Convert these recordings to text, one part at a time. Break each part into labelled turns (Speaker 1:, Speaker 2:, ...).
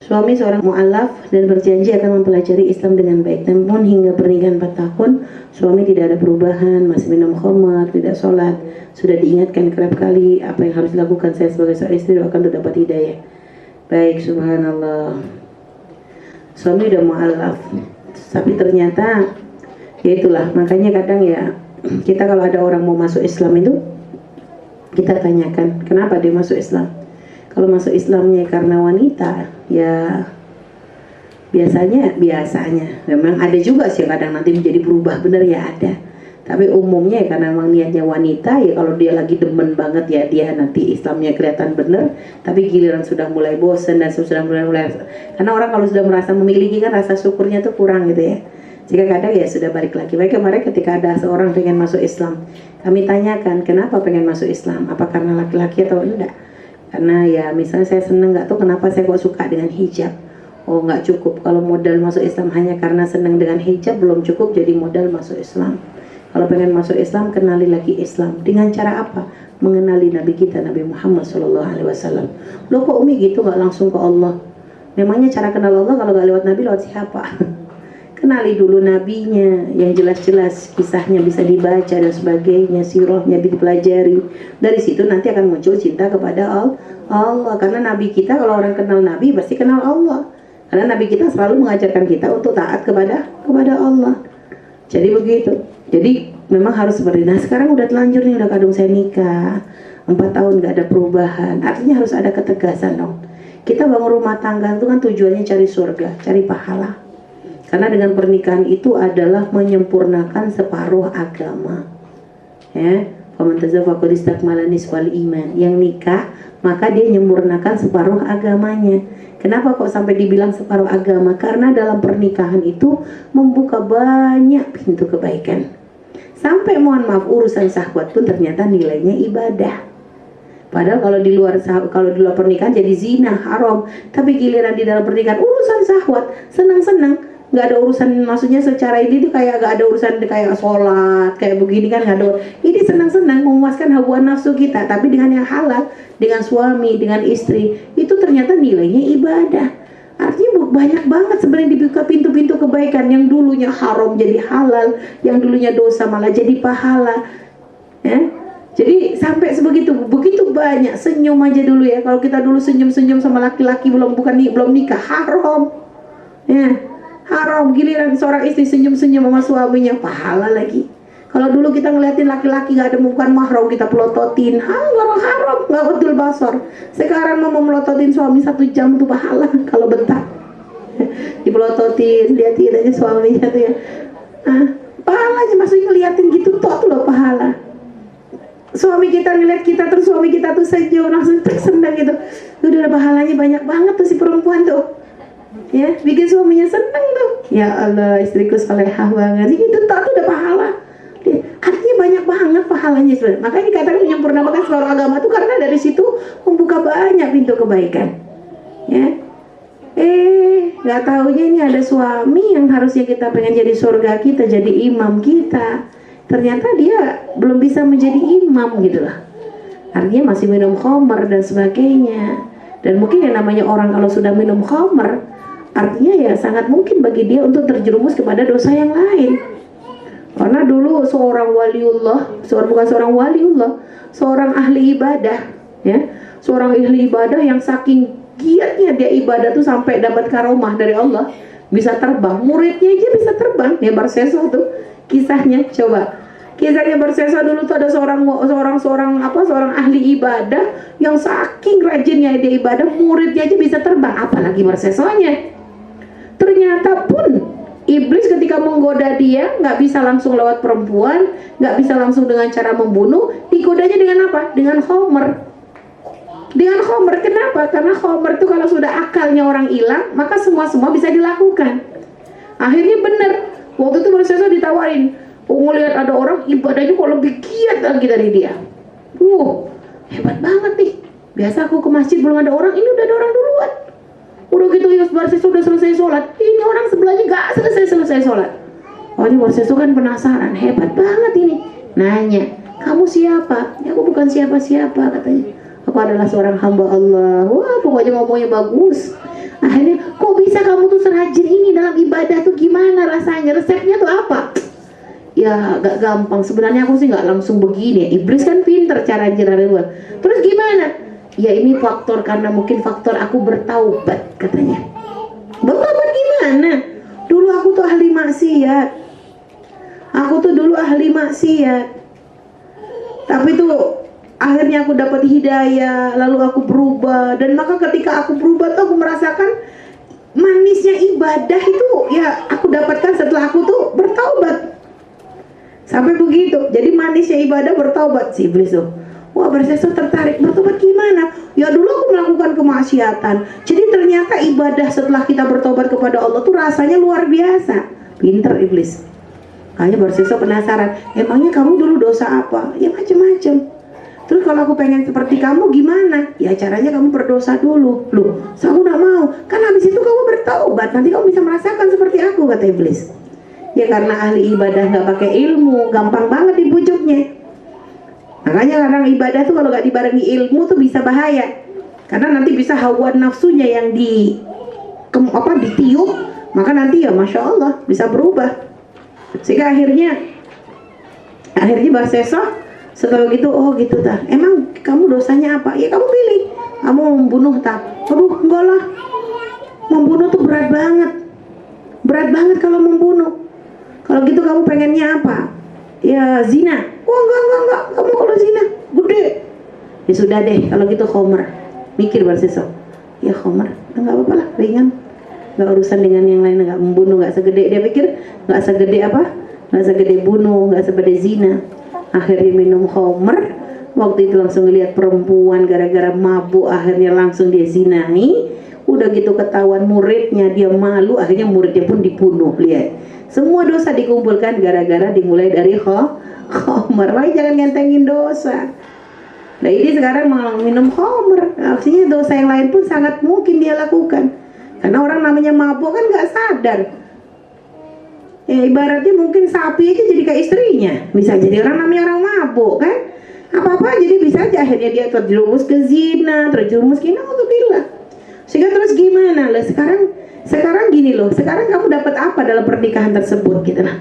Speaker 1: Suami seorang mu'alaf dan berjanji akan mempelajari Islam dengan baik. Namun hingga pernikahan 4 tahun, suami tidak ada perubahan, masih minum khamar, tidak sholat. Sudah diingatkan kerap kali apa yang harus dilakukan. Saya sebagai seorang istri doakan untuk dapat hidayah. Baik, subhanallah. Suami udah mu'alaf, tapi ternyata ya itulah, makanya kadang ya kita kalau ada orang mau masuk Islam itu kita tanyakan kenapa dia masuk Islam. Kalau masuk Islamnya karena wanita, ya biasanya memang ada juga sih kadang nanti menjadi berubah, bener ya ada. Tapi umumnya ya karena memang niatnya wanita, ya kalau dia lagi demen banget ya dia nanti Islamnya kelihatan bener. Tapi giliran sudah mulai bosen dan sudah mulai karena orang kalau sudah merasa memiliki kan rasa syukurnya tuh kurang gitu ya. Jika kadang ya sudah balik lagi. Baik, kemarin ketika ada seorang pengen masuk Islam, kami tanyakan kenapa pengen masuk Islam, apa karena laki-laki atau enggak. Karena ya misalnya saya seneng nggak tuh kenapa saya kok suka dengan hijab. Oh nggak cukup, kalau modal masuk Islam hanya karena seneng dengan hijab belum cukup jadi modal masuk Islam. Kalau pengen masuk Islam, kenali lagi Islam. Dengan cara apa? Mengenali Nabi kita, Nabi Muhammad SAW. Loh kok Umi gitu nggak langsung ke Allah? Memangnya cara kenal Allah kalau nggak lewat Nabi, lewat siapa? Kenali dulu nabinya yang jelas-jelas kisahnya bisa dibaca dan sebagainya, sirahnya dipelajari. Dari situ nanti akan muncul cinta kepada Allah. Karena nabi kita, kalau orang kenal nabi pasti kenal Allah. Karena nabi kita selalu mengajarkan kita untuk taat kepada Allah. Jadi begitu. Jadi memang harus seperti nah sekarang udah telanjur nih, udah kadung saya nikah 4 tahun nggak ada perubahan. Artinya harus ada ketegasan dong. Kita bangun rumah tangga itu kan tujuannya cari surga, cari pahala. Karena dengan pernikahan itu adalah menyempurnakan separuh agama. Ya, faman tazawwaja faqad istakmala nisfal iman. Yang nikah maka dia menyempurnakan separuh agamanya. Kenapa kok sampai dibilang separuh agama? Karena dalam pernikahan itu membuka banyak pintu kebaikan. Sampai mohon maaf urusan syahwat pun ternyata nilainya ibadah. Padahal kalau di luar pernikahan jadi zina, haram. Tapi giliran di dalam pernikahan urusan syahwat, senang-senang. Nggak ada urusan, maksudnya secara ini tuh kayak nggak ada urusan kayak sholat kayak begini kan, nggak ada. Ini senang-senang memuaskan hawa nafsu kita, tapi dengan yang halal, dengan suami, dengan istri, itu ternyata nilainya ibadah. Artinya banyak banget sebenarnya dibuka pintu-pintu kebaikan. Yang dulunya haram jadi halal, yang dulunya dosa malah jadi pahala ya. Jadi sampai begitu banyak. Senyum aja dulu ya, kalau kita dulu senyum-senyum sama laki-laki belum nikah, haram ya. Haram, giliran seorang istri senyum-senyum sama suaminya, pahala lagi. Kalau dulu kita ngeliatin laki-laki gak ada bukan mahram, kita pelototin, haram, gak betul basor. Sekarang mau melototin suami 1 jam tuh pahala kalau betah. Dipelototin, liatin aja suaminya tuh ya. Pahalanya maksudnya ngeliatin gitu tuh loh pahala. Suami kita ngeliat kita terus suami kita tuh senyum, langsung senang gitu. Udah pahalanya banyak banget tuh si perempuan tuh. Ya, bikin suaminya senang tuh. Ya Allah, istriku salehah banget. Itu tuh udah pahala. Artinya banyak banget pahalanya sebenarnya. Makanya dikatakan menyempurnakan seluruh agama tuh karena dari situ membuka banyak pintu kebaikan. Ya. Nggak taunya ini ada suami yang harusnya kita pengen jadi surga kita, jadi imam kita. Ternyata dia belum bisa menjadi imam gitu lah. Artinya masih minum khamar dan sebagainya. Dan mungkin yang namanya orang kalau sudah minum khamar, artinya ya sangat mungkin bagi dia untuk terjerumus kepada dosa yang lain. Karena dulu seorang ahli ibadah ya, seorang ahli ibadah yang saking giatnya dia ibadah tuh sampai dapat karomah dari Allah, bisa terbang, muridnya aja bisa terbang ya. Barseso tuh kisahnya, coba kisahnya Barseso dulu tuh ada seorang ahli ibadah yang saking rajinnya dia ibadah, muridnya aja bisa terbang, apalagi Barsesonya. Ternyata pun iblis ketika menggoda dia nggak bisa langsung lewat perempuan, nggak bisa langsung dengan cara membunuh, digodanya dengan apa? Dengan khamr. Dengan khamr, kenapa? Karena khamr itu kalau sudah akalnya orang hilang, maka semua bisa dilakukan. Akhirnya bener, waktu itu Barseso ditawarin, ngelihat ada orang ibadahnya kok lebih giat lagi dari dia. Hebat banget nih. Biasa aku ke masjid belum ada orang, ini udah ada orang duluan. Udah gitu Yus Barseso sudah selesai sholat, ini orang sebelahnya gak selesai sholat. Oh ini Barseso kan penasaran, hebat banget ini. Nanya, kamu siapa? Ya, aku bukan siapa-siapa katanya. Aku adalah seorang hamba Allah. Wah pokoknya ngomongnya bagus. Akhirnya, kok bisa kamu tuh serajin ini dalam ibadah tuh, gimana rasanya, resepnya tuh apa? Ya gak gampang, sebenarnya aku sih gak langsung begini. Iblis kan pinter cara jerarin gue. Terus gimana? Ya ini faktor, karena mungkin faktor aku bertaubat katanya. Bertaubat gimana? Dulu aku tuh ahli maksiat. Aku tuh dulu ahli maksiat. Tapi tuh akhirnya aku dapat hidayah, lalu aku berubah. Dan maka ketika aku berubah tuh aku merasakan manisnya ibadah itu ya aku dapatkan setelah aku tuh bertaubat. Sampai begitu. Jadi manisnya ibadah bertaubat si iblis tuh. Wah, Barseso tertarik, bertobat gimana? Ya dulu aku melakukan kemaksiatan. Jadi ternyata ibadah setelah kita bertobat kepada Allah tuh rasanya luar biasa. Pinter iblis. Kayaknya Barseso penasaran, emangnya kamu dulu dosa apa? Ya macam-macam. Terus kalau aku pengen seperti kamu gimana? Ya caranya kamu berdosa dulu. Loh, so aku gak mau. Kan habis itu kamu bertaubat, nanti kamu bisa merasakan seperti aku, kata iblis. Ya karena ahli ibadah gak pakai ilmu, gampang banget dibujuknya. Makanya kadang ibadah tuh kalau gak dibarengi ilmu tuh bisa bahaya. Karena nanti bisa hawa nafsunya yang ditiup, maka nanti ya Masya Allah bisa berubah. Sehingga akhirnya Barseso setelah gitu, oh gitu tah. Emang kamu dosanya apa? Ya kamu pilih. Kamu membunuh tah. Aduh enggak lah. Membunuh tuh berat banget. Berat banget kalau membunuh. Kalau gitu kamu pengennya apa? Ya zina. Oh enggak. Kamu kalau zina gede. Ya sudah deh kalau gitu khomer. Mikir Barseso. Ya khomer. Enggak apa-apa lah, ringan. Enggak urusan dengan yang lain, enggak membunuh, enggak segede. Dia pikir enggak segede apa? Enggak segede bunuh, enggak segede zina. Akhirnya minum khomer. Waktu itu langsung lihat perempuan gara-gara mabuk, akhirnya langsung dia zinai. Udah gitu ketahuan muridnya, dia malu, akhirnya muridnya pun dibunuh. Lihat, semua dosa dikumpulkan gara-gara dimulai dari khomer. Makanya jangan ngentengin dosa. Nah ini sekarang minum khomer, artinya dosa yang lain pun sangat mungkin dia lakukan. Karena orang namanya mabuk kan gak sadar. Ya ibaratnya mungkin sapi aja jadi kayak istrinya. Bisa jadi orang namanya orang mabuk kan. Apa-apa jadi bisa aja akhirnya dia terjerumus ke zina, terjerumus ke naudzubillah. Sehingga terus gimana lah sekarang gini loh. Sekarang kamu dapat apa dalam pernikahan tersebut gitu lah.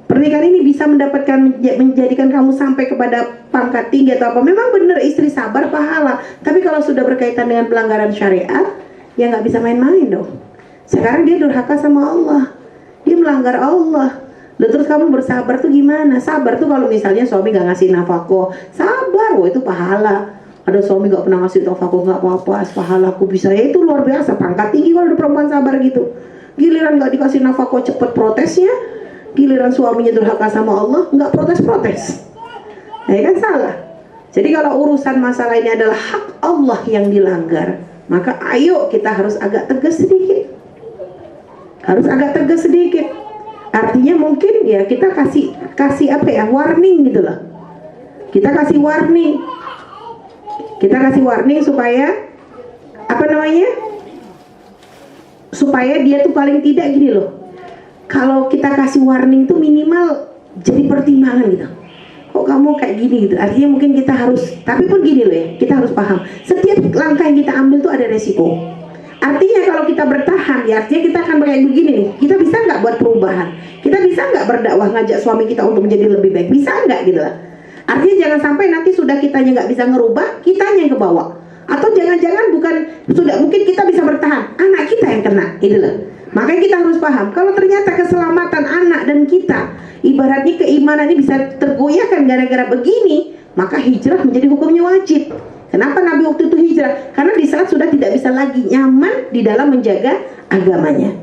Speaker 1: Pernikahan ini bisa menjadikan kamu sampai kepada pangkat tinggi atau apa. Memang benar istri sabar pahala. Tapi kalau sudah berkaitan dengan pelanggaran syariat, ya nggak bisa main-main dong. Sekarang dia durhaka sama Allah. Dia melanggar Allah. Lalu terus kamu bersabar tuh gimana? Sabar tuh kalau misalnya suami gak ngasih nafkah, sabar, wah itu pahala. Ada suami gak pernah ngasih nafkah, gak apa-apa, pahala aku bisa. Ya itu luar biasa, pangkat tinggi kalau ada perempuan sabar gitu. Giliran gak dikasih nafkah cepet protesnya, giliran suaminya durhaka sama Allah, gak protes-protes. Nah ya kan salah. Jadi kalau urusan masalah ini adalah hak Allah yang dilanggar, maka ayo kita harus agak tegas sedikit. Harus agak tegas sedikit. Artinya mungkin ya kita kasih apa ya, warning gitu loh. Kita kasih warning supaya apa namanya, supaya dia tuh paling tidak gini loh. Kalau kita kasih warning tuh minimal jadi pertimbangan gitu. Kok kamu kayak gini gitu. Artinya mungkin kita harus, tapi pun gini loh ya, kita harus paham setiap langkah yang kita ambil tuh ada resiko. Artinya kalau kita bertahan, ya artinya kita akan kayak begini nih. Kita bisa nggak buat perubahan? Kita bisa nggak berdakwah ngajak suami kita untuk menjadi lebih baik? Bisa nggak gitu lah. Artinya jangan sampai nanti sudah kitanya nggak bisa ngerubah, kitanya yang ke bawah. Atau jangan-jangan bukan sudah, mungkin kita bisa bertahan, anak kita yang kena, gitu loh. Makanya kita harus paham, kalau ternyata keselamatan anak dan kita, ibaratnya keimanan ini bisa tergoyahkan gara-gara begini, maka hijrah menjadi hukumnya wajib. Kenapa Nabi waktu itu hijrah? Karena di saat sudah tidak bisa lagi nyaman di dalam menjaga agamanya.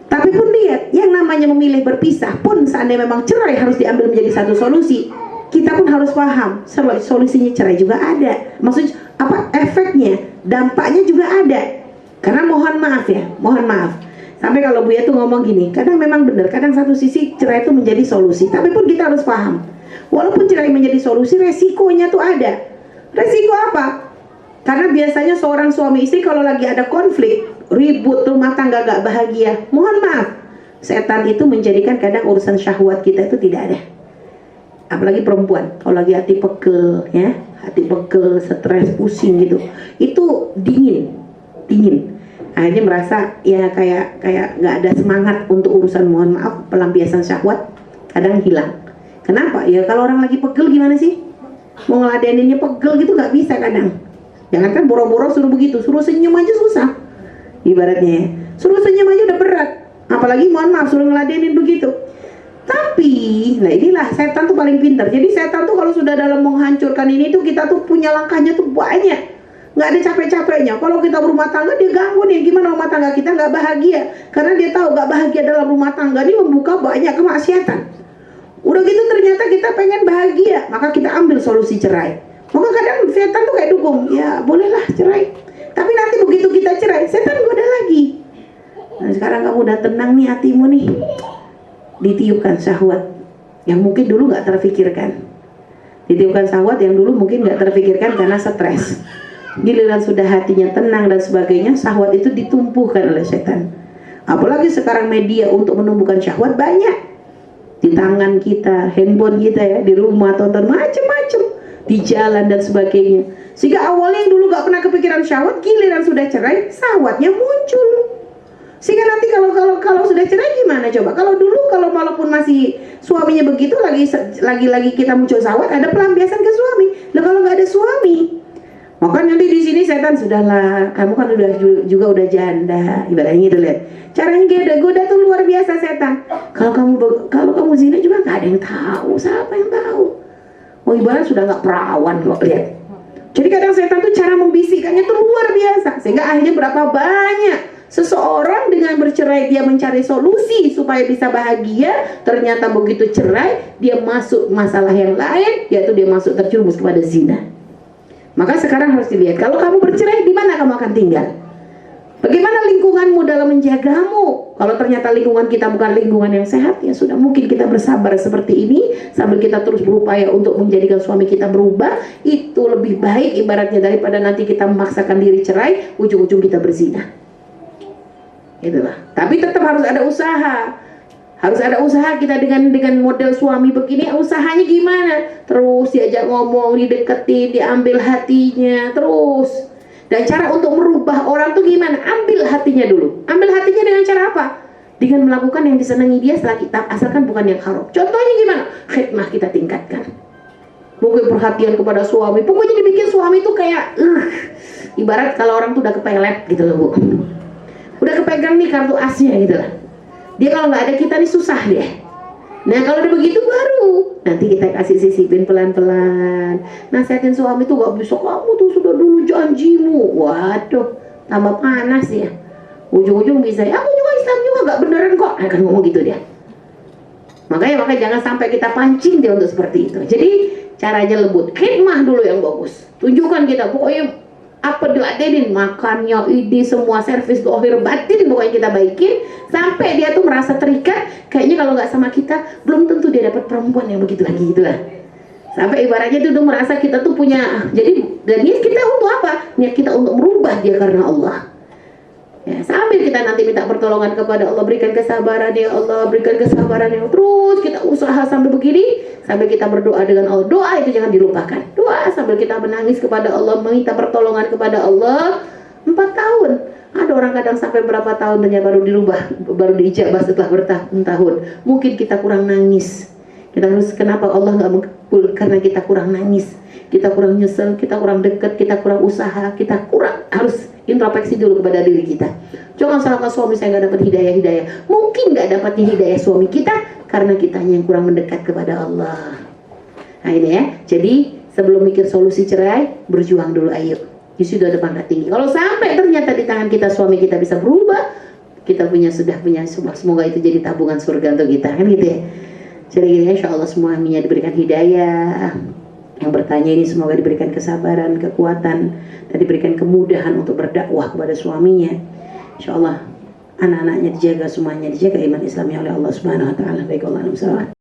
Speaker 1: Tapi pun lihat, yang namanya memilih berpisah pun seandainya memang cerai harus diambil menjadi satu solusi, kita pun harus paham solusinya cerai juga ada. Maksudnya apa efeknya, dampaknya juga ada. Karena mohon maaf ya, mohon maaf. Sampai kalau Buya tuh ngomong gini, kadang memang benar, kadang satu sisi cerai itu menjadi solusi. Tapi pun kita harus paham, walaupun cerai menjadi solusi, resikonya tuh ada. Resiko apa? Karena biasanya seorang suami istri kalau lagi ada konflik, ribut, rumah tangga gak bahagia, mohon maaf, setan itu menjadikan kadang urusan syahwat kita itu tidak ada. Apalagi perempuan, kalau lagi hati pegel ya, hati pegel, stres, pusing gitu, itu dingin. Akhirnya merasa ya kayak nggak ada semangat untuk urusan, mohon maaf, pelampiasan syahwat kadang hilang. Kenapa? Ya kalau orang lagi pegel gimana sih? Mau ngeladeninnya pegel gitu nggak bisa kadang. Jangan kan boro-boro suruh begitu, suruh senyum aja susah. Ibaratnya ya. Suruh senyum aja udah berat. Apalagi mohon maaf suruh ngeladenin begitu. Tapi, nah inilah setan tuh paling pintar. Jadi setan tuh kalau sudah dalam menghancurkan ini tuh kita tuh punya langkahnya tuh banyak. Nggak ada capek-capeknya. Kalau kita berumah tangga dia ganggu nih, gimana rumah tangga kita nggak bahagia. Karena dia tahu nggak bahagia dalam rumah tangga ini membuka banyak kemaksiatan. Udah gitu ternyata kita pengen bahagia, maka kita ambil solusi cerai. Maka kadang setan tuh kayak dukung, ya bolehlah cerai. Tapi nanti begitu kita cerai, setan goda lagi. Nah sekarang kamu udah tenang nih hatimu nih, ditiupkan syahwat yang mungkin dulu nggak terfikirkan. Ditiupkan syahwat yang dulu mungkin nggak terfikirkan karena stres. Giliran sudah hatinya tenang dan sebagainya, syahwat itu ditumpuhkan oleh setan. Apalagi sekarang media untuk menumbuhkan syahwat banyak. Di tangan kita, handphone kita ya, di rumah tonton macem-macem, di jalan dan sebagainya. Sehingga awalnya yang dulu gak pernah kepikiran syahwat, giliran sudah cerai, syahwatnya muncul. Sehingga nanti kalau sudah cerai gimana coba? Kalau dulu kalau walaupun masih suaminya begitu lagi kita muncul syahwat, ada pelampiasan ke suami. Lah kalau nggak ada suami, maka nanti di sini setan sudahlah, kamu kan juga udah janda, ibaratnya gitu lihat. Caranya goda tuh luar biasa setan. Kalau kamu zina juga nggak ada yang tahu, siapa yang tahu? Oh ibarat sudah nggak perawan kok, lihat. Jadi kadang setan tuh cara membisikkannya tuh luar biasa, sehingga akhirnya berapa banyak seseorang dengan bercerai dia mencari solusi supaya bisa bahagia, ternyata begitu cerai dia masuk masalah yang lain, yaitu dia masuk terjerumus kepada zina. Maka sekarang harus dilihat, kalau kamu bercerai, di mana kamu akan tinggal? Bagaimana lingkunganmu dalam menjagamu? Kalau ternyata lingkungan kita bukan lingkungan yang sehat, ya sudah, mungkin kita bersabar seperti ini sambil kita terus berupaya untuk menjadikan suami kita berubah. Itu lebih baik ibaratnya daripada nanti kita memaksakan diri cerai, ujung-ujung kita berzina. Itulah. Tapi tetap harus ada usaha. Harus ada usaha kita dengan model suami begini, usahanya gimana? Terus diajak ngomong, dideketin, diambil hatinya, terus. Dan cara untuk merubah orang tuh gimana? Ambil hatinya dulu. Ambil hatinya dengan cara apa? Dengan melakukan yang disenangi dia setelah kita, asalkan bukan yang haram. Contohnya gimana? Khidmah kita tingkatkan. Mungkin perhatian kepada suami. Pokoknya dibikin suami tuh kayak, ibarat kalau orang tuh udah kepelet gitu loh Bu. Udah kepegang nih kartu asnya gitu lah. Dia kalau nggak ada kita nih susah deh. Nah kalau udah begitu baru nanti kita kasih sisipin pelan-pelan. Nasihatin suami tuh gak bisa, kamu tuh sudah dulu janjimu. Waduh, tambah panas ya. Ujung-ujung bisa, aku juga Islam juga gak beneran kok. Akan ngomong gitu dia. Makanya jangan sampai kita pancing dia untuk seperti itu. Jadi caranya lembut, khidmah dulu yang bagus. Tunjukkan kita, pokoknya apa diladenin, makannya, ide, semua servis dohir batin pokoknya kita baikin sampai dia tuh merasa terikat. Kayaknya kalau nggak sama kita belum tentu dia dapat perempuan yang begitu lagi gitu lah. Sampai ibaratnya tuh merasa kita tuh punya, jadi dan niat kita untuk apa? Niat kita untuk merubah dia karena Allah. Ya, sambil kita nanti minta pertolongan kepada Allah, berikan kesabaran ya Allah, berikan kesabaran ya. Terus kita usaha sambil begini, sambil kita berdoa dengan Allah. Doa itu jangan dilupakan. Doa sambil kita menangis kepada Allah, meminta pertolongan kepada Allah. 4 tahun. Ada orang kadang sampai berapa tahun ternyata baru dirubah, baru diijabah setelah bertahun-tahun. Mungkin kita kurang nangis. Kita harus, kenapa Allah nggak mengabul? Karena kita kurang nangis, kita kurang nyesel, kita kurang dekat, kita kurang usaha, kita kurang, harus introspeksi dulu kepada diri kita. Jangan salahkan suami saya nggak dapat hidayah. Mungkin nggak dapatnya hidayah suami kita karena kitanya yang kurang mendekat kepada Allah. Nah ini ya. Jadi sebelum mikir solusi cerai, berjuang dulu, ayo. Di situ ada pangkat tinggi. Kalau sampai ternyata di tangan kita suami kita bisa berubah, kita sudah punya, semoga itu jadi tabungan surga untuk kita, kan gitu ya. Jadi insya Allah semuanya diberikan hidayah. Yang bertanya ini semoga diberikan kesabaran, kekuatan, dan diberikan kemudahan untuk berdakwah kepada suaminya. Insya Allah anak-anaknya dijaga, semuanya dijaga iman Islamnya oleh Allah Subhanahu Wa Taala. Baik, Allah